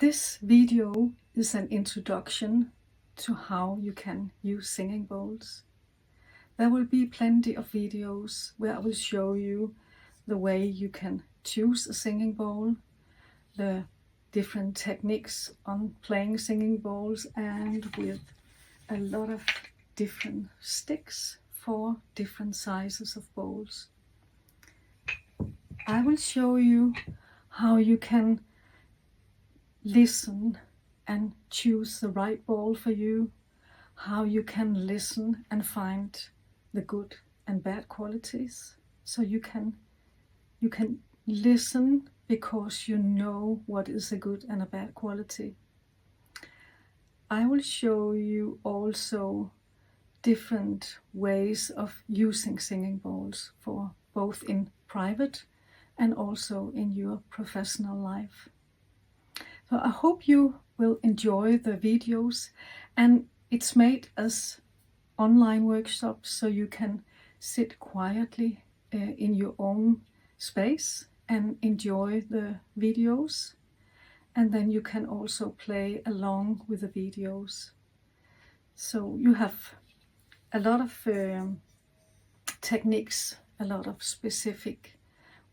This video is an introduction to how you can use singing bowls. There will be plenty of videos where I will show you the way you can choose a singing bowl, the different techniques on playing singing bowls, and with a lot of different sticks for different sizes of bowls. I will show you how you can listen and choose the right bowl for you, how you can listen and find the good and bad qualities. So you can listen because you know what is a good and a bad quality. I will show you also different ways of using singing bowls for both in private and also in your professional life. So I hope you will enjoy the videos, and it's made as online workshops so you can sit quietly in your own space and enjoy the videos, and then you can also play along with the videos. So you have a lot of techniques, a lot of specific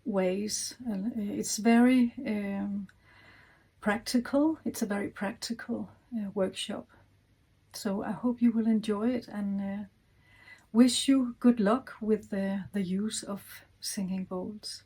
ways. It's very practical. It's a very practical workshop. So I hope you will enjoy it, and wish you good luck with the use of singing bowls.